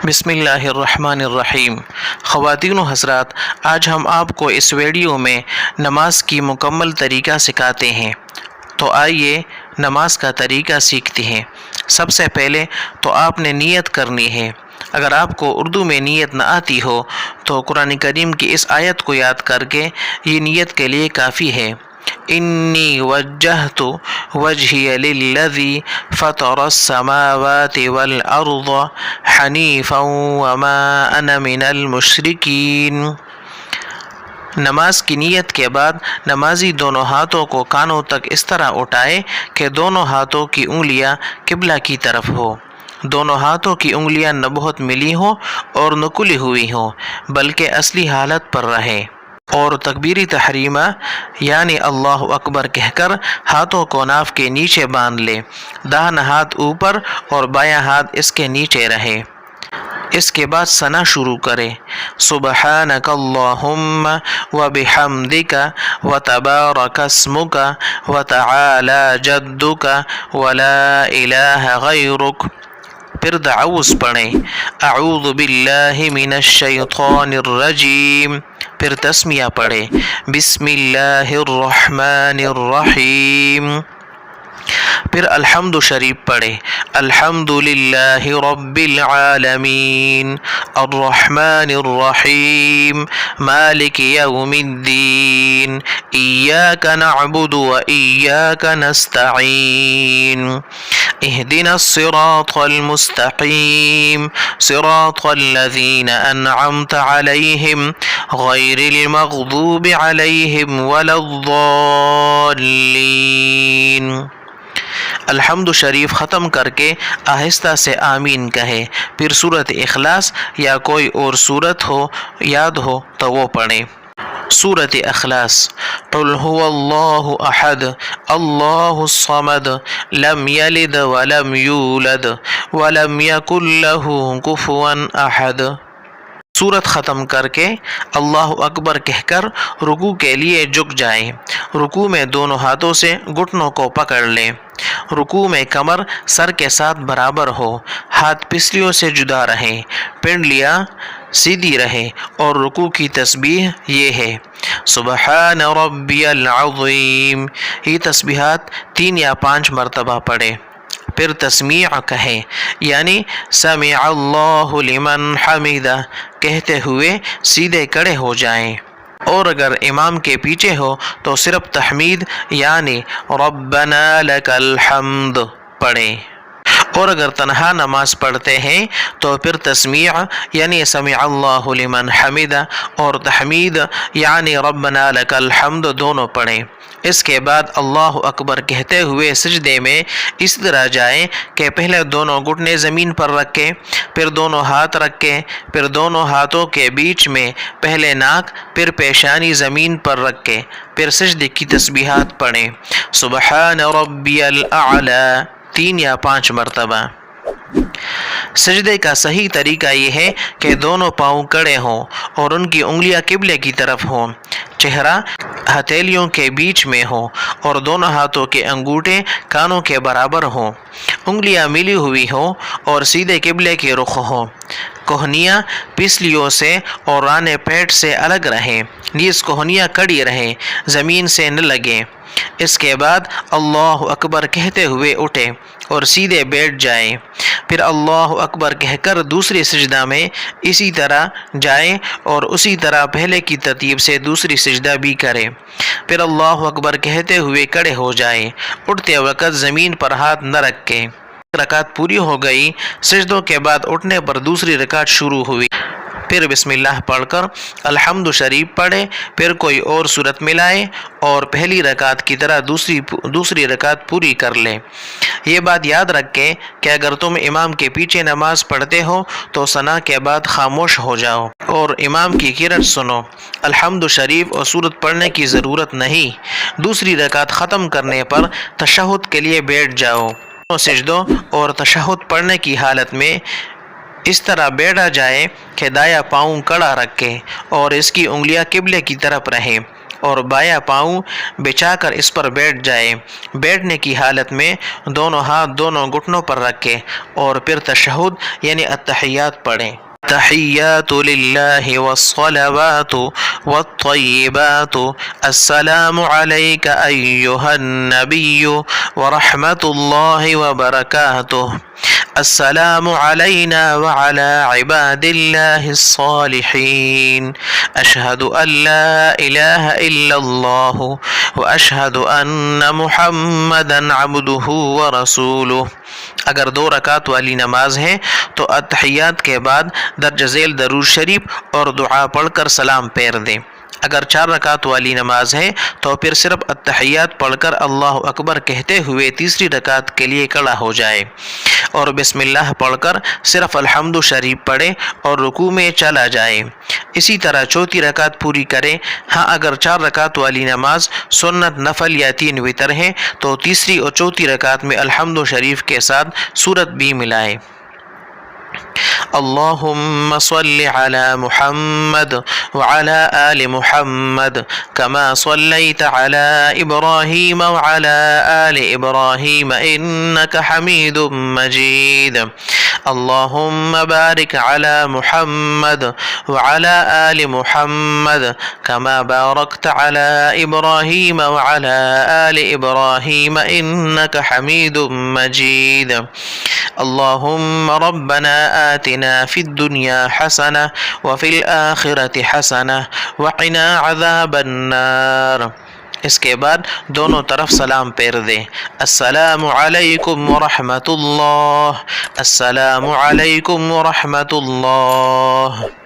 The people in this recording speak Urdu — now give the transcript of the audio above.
بسم اللہ الرحمن الرحیم۔ خواتین و حضرات، آج ہم آپ کو اس ویڈیو میں نماز کی مکمل طریقہ سکھاتے ہیں، تو آئیے نماز کا طریقہ سیکھتے ہیں۔ سب سے پہلے تو آپ نے نیت کرنی ہے۔ اگر آپ کو اردو میں نیت نہ آتی ہو تو قرآن کریم کی اس آیت کو یاد کر کے یہ نیت کے لیے کافی ہے۔ انی وجہت وجہی للذی فطر السماوات والارض حنیفا وما انا من المشرکین۔ نماز کی نیت کے بعد نمازی دونوں ہاتھوں کو کانوں تک اس طرح اٹھائے کہ دونوں ہاتھوں کی انگلیاں قبلہ کی طرف ہو۔ دونوں ہاتھوں کی انگلیاں نہ بہت ملی ہوں اور نہ کھلی ہوئی ہوں، بلکہ اصلی حالت پر رہے، اور تکبیر تحریمہ یعنی اللہ اکبر کہہ کر ہاتھوں کو ناف کے نیچے باندھ لے۔ داہنا ہاتھ اوپر اور بایاں ہاتھ اس کے نیچے رہے۔ اس کے بعد ثنا شروع کرے، سبحانک اللہم وبحمدک وتبارک اسمک وتعالی جدک ولا الہ غیرک۔ پھر دعوذ پڑھیں، اعوذ باللہ من الشیطان الرجیم۔ پھر تسمیہ پڑھیں، بسم اللہ الرحمن الرحیم۔ پھر الحمد شریف پڑھیں، الحمد للہ رب العالمین الرحمن الرحیم مالک یوم الدین ایاک نعبد و ایاک نستعین اہدنا الصراط المستقیم صراط الذین انعمت علیہم غیر المغضوب علیہم ولا الضالین۔ الحمد شریف ختم کر کے آہستہ سے آمین کہے۔ پھر سورۃ اخلاص یا کوئی اور سورت ہو یاد ہو تو وہ پڑھیں۔ سورۃ اخلاص، قل هو اللہ احد اللہ الصمد لم یلد ولم یولد ولم یکن له کفوا احد۔ سورت ختم کر کے اللہ اکبر کہہ کر رکوع کے لیے جھک جائیں۔ رکوع میں دونوں ہاتھوں سے گھٹنوں کو پکڑ لیں۔ رکوع میں کمر سر کے ساتھ برابر ہو، ہاتھ پسلیوں سے جدا رہیں، پنڈلیاں سیدھی رہے، اور رکوع کی تسبیح یہ ہے، سبحان ربی العظیم۔ یہ تسبیحات 3 یا 5 مرتبہ پڑھیں۔ پھر تسمیع کہیں، یعنی سمع اللہ لمن حمدہ کہتے ہوئے سیدھے کھڑے ہو جائیں، اور اگر امام کے پیچھے ہو تو صرف تحمید یعنی ربنا لک الحمد پڑھیں، اور اگر تنہا نماز پڑھتے ہیں تو پھر تسمیع یعنی سمع اللہ لمن حمدہ اور تحمید یعنی ربنا لک الحمد دونوں پڑھیں۔ اس کے بعد اللہ اکبر کہتے ہوئے سجدے میں اس طرح جائیں کہ پہلے دونوں گھٹنے زمین پر رکھیں، پھر دونوں ہاتھ رکھیں، پھر دونوں ہاتھوں کے بیچ میں پہلے ناک پھر پیشانی زمین پر رکھیں، پھر سجدے کی تسبیحات پڑھیں، سبحان ربی الاعلی 3 یا 5 مرتبہ۔ سجدے کا صحیح طریقہ یہ ہے کہ دونوں پاؤں کھڑے ہوں اور ان کی انگلیاں قبلے کی طرف ہوں، چہرہ ہتھیلیوں کے بیچ میں ہو، اور دونوں ہاتھوں کے انگوٹھے کانوں کے برابر ہوں، انگلیاں ملی ہوئی ہوں اور سیدھے قبلے کے رخ ہوں، کوہنیاں پسلیوں سے اور رانے پیٹ سے الگ رہیں، نیز کوہنیاں کھڑی رہیں، زمین سے نہ لگیں۔ اس کے بعد اللہ اکبر کہتے ہوئے اٹھیں اور سیدھے بیٹھ جائیں، پھر اللہ اکبر کہہ کر دوسرے سجدہ میں اسی طرح جائیں اور اسی طرح پہلے کی ترتیب سے دوسری سجدہ بھی کریں، پھر اللہ اکبر کہتے ہوئے کھڑے ہو جائیں، اٹھتے وقت زمین پر ہاتھ نہ رکھیں۔ رکعت پوری ہو گئی، سجدوں کے بعد اٹھنے پر دوسری رکعت شروع ہوئی، پھر بسم اللہ پڑھ کر الحمد شریف پڑھے، پھر کوئی اور سورت ملائے اور پہلی رکعت کی طرح دوسری رکعت پوری کر لے۔ یہ بات یاد رکھیں کہ اگر تم امام کے پیچھے نماز پڑھتے ہو تو ثنا کے بعد خاموش ہو جاؤ اور امام کی قرأت سنو۔ الحمد شریف اور سورت پڑھنے کی ضرورت نہیں۔ دوسری رکعت ختم کرنے پر تشہد کے لیے بیٹھ جاؤ۔ سجدوں اور تشہد پڑھنے کی حالت میں اس طرح بیٹھا جائے کہ دایاں پاؤں کڑا رکھے اور اس کی انگلیاں قبلے کی طرف رہیں، اور بایاں پاؤں بچھا کر اس پر بیٹھ جائے۔ بیٹھنے کی حالت میں دونوں ہاتھ دونوں گھٹنوں پر رکھے اور پھر تشہد یعنی التحیات پڑھیں۔ التحیات للہ والصلوات والطیبات السلام علیک ایہا النبی ورحمۃ اللہ وبرکاتہ السلام علینا وعلی عباد اللہ الصالحین اشہد ان لا الہ الا اللہ واشہد ان محمدا عبدہ ورسولہ۔ اگر 2 رکعت والی نماز ہے تو اتحیات کے بعد درج ذیل درود شریف اور دعا پڑھ کر سلام پھیر دیں۔ اگر 4 رکعت والی نماز ہے تو پھر صرف اتحیات پڑھ کر اللہ اکبر کہتے ہوئے تیسری رکعت کے لیے کھڑا ہو جائے اور بسم اللہ پڑھ کر صرف الحمد شریف پڑھے اور رکوع میں چلا جائے۔ اسی طرح چوتھی رکعت پوری کرے۔ ہاں اگر 4 رکعت والی نماز سنت، نفل یا 3 وتر ہے تو تیسری اور چوتھی رکعت میں الحمد شریف کے ساتھ سورت بھی ملائے۔ اللهم صل على محمد وعلى آل محمد كما صليت على إبراهيم وعلى آل إبراهيم إنك حميد مجيد اللهم بارك على محمد وعلى آل محمد كما باركت على إبراهيم وعلى آل إبراهيم إنك حميد مجيد اللهم ربنا آتنا في الدنيا حسنة وفي الآخرة حسنة وقنا عذاب النار۔ اس کے بعد دونوں طرف سلام پھیر دیں۔ السلام علیکم ورحمۃ اللہ، السلام علیکم ورحمۃ اللہ۔